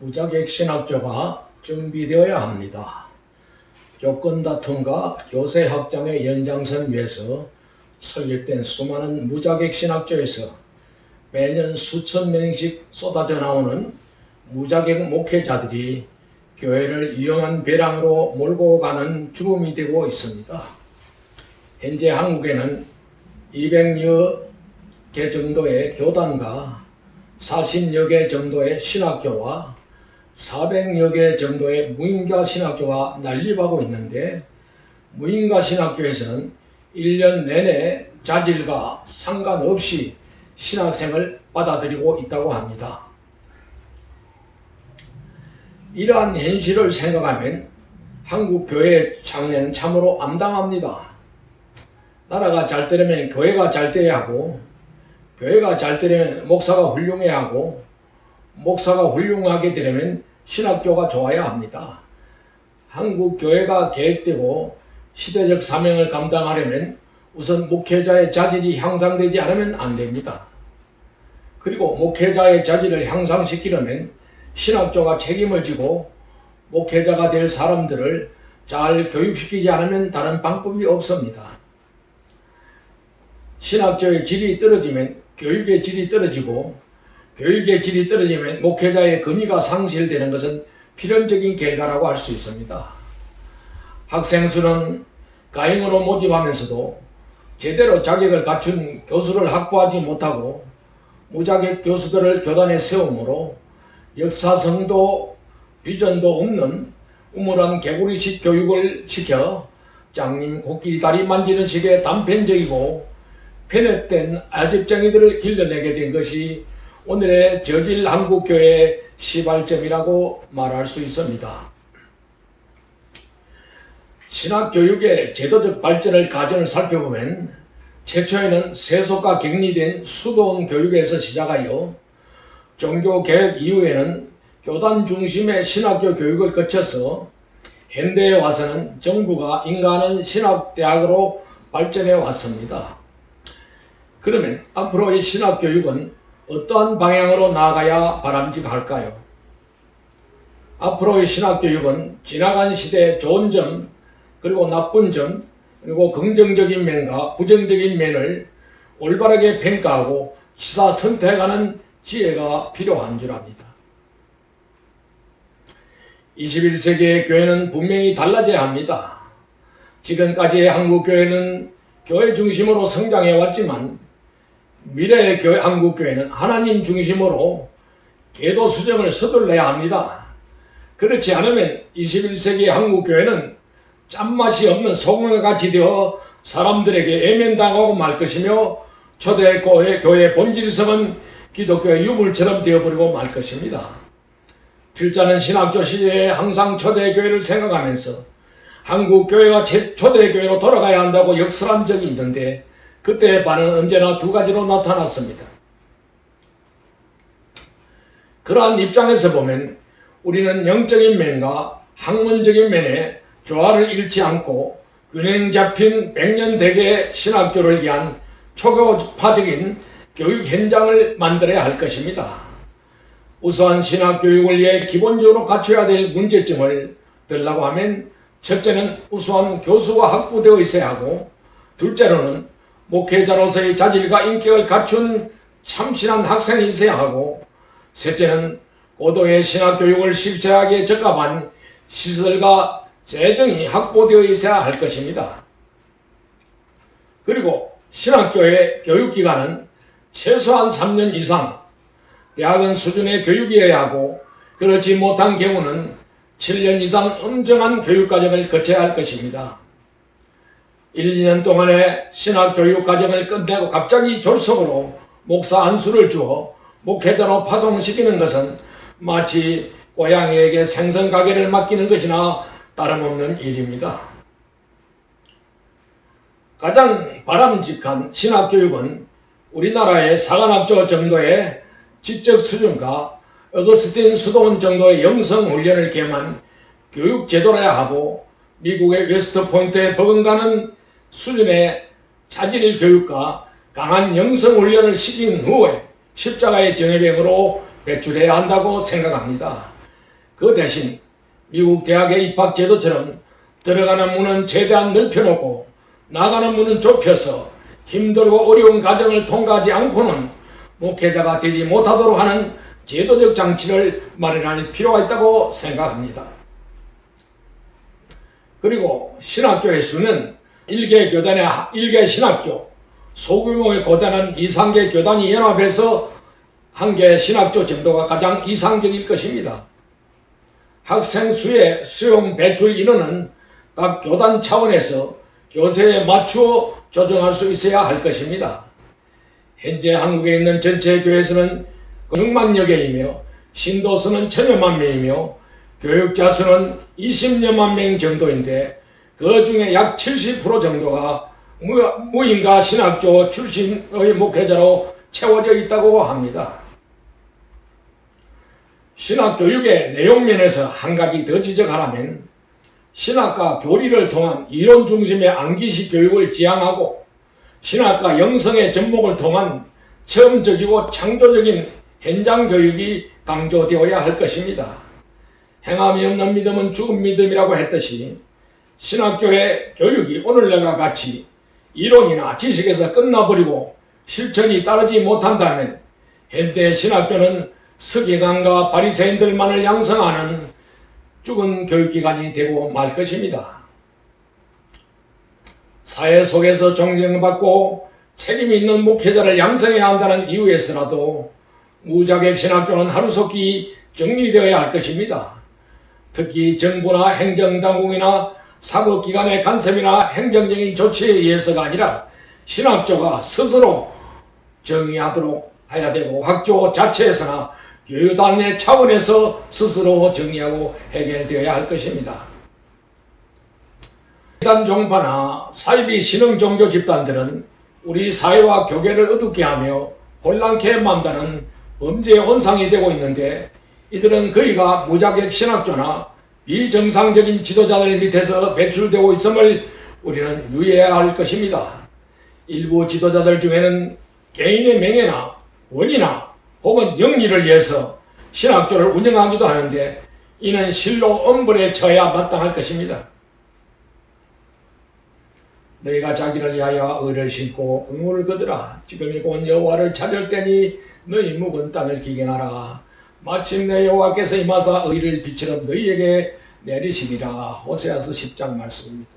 무자격 신학조가 준비되어야 합니다. 교권 다툼과 교세 확장의 연장선 위에서 설립된 수많은 무자격 신학조에서 매년 수천 명씩 쏟아져 나오는 무자격 목회자들이 교회를 위험한 배랑으로 몰고 가는 주범이 되고 있습니다. 현재 한국에는 200여 개 정도의 교단과 40여 개 정도의 신학교와 400여 개 정도의 무인가 신학교가 난립하고 있는데, 무인가 신학교에서는 1년 내내 자질과 상관없이 신학생을 받아들이고 있다고 합니다. 이러한 현실을 생각하면 한국 교회의 장래는 참으로 암담합니다. 나라가 잘 되려면 교회가 잘 돼야 하고, 교회가 잘 되려면 목사가 훌륭해야 하고, 목사가 훌륭하게 되려면 신학교가 좋아야 합니다. 한국 교회가 계획되고 시대적 사명을 감당하려면 우선 목회자의 자질이 향상되지 않으면 안 됩니다. 그리고 목회자의 자질을 향상시키려면 신학교가 책임을 지고 목회자가 될 사람들을 잘 교육시키지 않으면 다른 방법이 없습니다. 신학교의 질이 떨어지면 교육의 질이 떨어지고, 교육의 질이 떨어지면 목회자의 권위가 상실되는 것은 필연적인 결과라고 할 수 있습니다. 학생 수는 가임으로 모집하면서도 제대로 자격을 갖춘 교수를 확보하지 못하고 무자격 교수들을 교단에 세우므로 역사성도 비전도 없는 우물한 개구리식 교육을 시켜 장님 코끼리 다리 만지는 식의 단편적이고 편협된 아집쟁이들을 길러내게 된 것이 오늘의 저질 한국교회의 시발점이라고 말할 수 있습니다. 신학교육의 제도적 발전을 가전을 살펴보면 최초에는 세속과 격리된 수도원 교육에서 시작하여 종교개혁 이후에는 교단 중심의 신학교 교육을 거쳐서 현대에 와서는 정부가 인가하는 신학대학으로 발전해 왔습니다. 그러면 앞으로의 신학교육은 어떠한 방향으로 나아가야 바람직할까요? 앞으로의 신학교육은 지나간 시대의 좋은 점, 그리고 나쁜 점, 그리고 긍정적인 면과 부정적인 면을 올바르게 평가하고 시사 선택하는 지혜가 필요한 줄 압니다. 21세기의 교회는 분명히 달라져야 합니다. 지금까지의 한국 교회는 교회 중심으로 성장해 왔지만 미래의 교회, 한국 교회는 하나님 중심으로 계도 수정을 서둘러야 합니다. 그렇지 않으면 21세기 한국 교회는 짠맛이 없는 소금과 같이 되어 사람들에게 외면당하고 말 것이며 초대 교회의 본질성은 기독교의 유물처럼 되어버리고 말 것입니다. 필자는 신학교 시대에 항상 초대 교회를 생각하면서 한국 교회가 초대 교회로 돌아가야 한다고 역설한 적이 있는데, 그때의 반은 언제나 두 가지로 나타났습니다. 그러한 입장에서 보면 우리는 영적인 면과 학문적인 면에 조화를 잃지 않고 균형 잡힌 100년 대계 신학교를 위한 초교파적인 교육 현장을 만들어야 할 것입니다. 우수한 신학교육을 위해 기본적으로 갖춰야 될 문제점을 들라고 하면, 첫째는 우수한 교수가 확보되어 있어야 하고, 둘째로는 목회자로서의 자질과 인격을 갖춘 참신한 학생이 있어야 하고, 셋째는 고도의 신학교육을 실체하기에 적합한 시설과 재정이 확보되어 있어야 할 것입니다. 그리고 신학교의 교육기간은 최소한 3년 이상, 대학원 수준의 교육이어야 하고, 그렇지 못한 경우는 7년 이상 엄정한 교육과정을 거쳐야 할 것입니다. 1, 2년 동안의 신학교육과정을 끝내고 갑자기 졸속으로 목사 안수를 주어 목회자로 파송시키는 것은 마치 고양이에게 생선 가게를 맡기는 것이나 다름없는 일입니다. 가장 바람직한 신학교육은 우리나라의 사관학교 정도의 지적 수준과 어거스틴 수도원 정도의 영성훈련을 겸한 교육제도라야 하고, 미국의 웨스트포인트에 버금가는 수준의 자질 교육과 강한 영성훈련을 시킨 후에 십자가의 정예병으로 배출해야 한다고 생각합니다. 그 대신 미국 대학의 입학 제도처럼 들어가는 문은 최대한 넓혀놓고 나가는 문은 좁혀서 힘들고 어려운 과정을 통과하지 않고는 목회자가 되지 못하도록 하는 제도적 장치를 마련할 필요가 있다고 생각합니다. 그리고 신학교의 수는 1개 교단의 1개 신학교, 소규모의 고단한 2~3개 교단이 연합해서 1개 신학교 정도가 가장 이상적일 것입니다. 학생 수의 수용 배출 인원은 각 교단 차원에서 교세에 맞추어 조정할 수 있어야 할 것입니다. 현재 한국에 있는 전체 교회수는 6만여 개이며 신도 수는 1000여만 명이며 교육자 수는 20여만 명 정도인데 그 중에 약 70% 정도가 무인가 신학교 출신의 목회자로 채워져 있다고 합니다. 신학교육의 내용 면에서 한 가지 더 지적하라면 신학과 교리를 통한 이론 중심의 암기식 교육을 지향하고 신학과 영성의 접목을 통한 체험적이고 창조적인 현장 교육이 강조되어야 할 것입니다. 행함이 없는 믿음은 죽은 믿음이라고 했듯이 신학교의 교육이 오늘날과 같이 이론이나 지식에서 끝나버리고 실천이 따르지 못한다면 현대 신학교는 서기관과 바리새인들만을 양성하는 죽은 교육기관이 되고 말 것입니다. 사회 속에서 존경받고 책임 있는 목회자를 양성해야 한다는 이유에서라도 무자격 신학교는 하루속히 정리되어야 할 것입니다. 특히 정부나 행정당국이나 사법기관의 간섭이나 행정적인 조치에 의해서가 아니라 신학교가 스스로 정의하도록 해야 되고 학교 자체에서나 교육단의 차원에서 스스로 정의하고 해결되어야 할 것입니다. 이단 종파나 사이비 신흥 종교 집단들은 우리 사회와 교계를 어둡게 하며 혼란케 만드는 범죄의 온상이 되고 있는데 이들은 거의가 무자격 신학교나 비정상적인 지도자들 밑에서 배출되고 있음을 우리는 유의해야 할 것입니다. 일부 지도자들 중에는 개인의 명예나 권위나 혹은 영리를 위해서 신학교를 운영하기도 하는데 이는 실로 엄벌에 처해야 마땅할 것입니다. 너희가 자기를 위하여 의를 심고 긍휼을 거두라. 지금이 곧 여호와를 찾을 때니 너희 묵은 땅을 기경하라. 마침내 여호와께서 임하사 의를 빛으로 너희에게 내리시리라. 호세아서 10장 말씀입니다.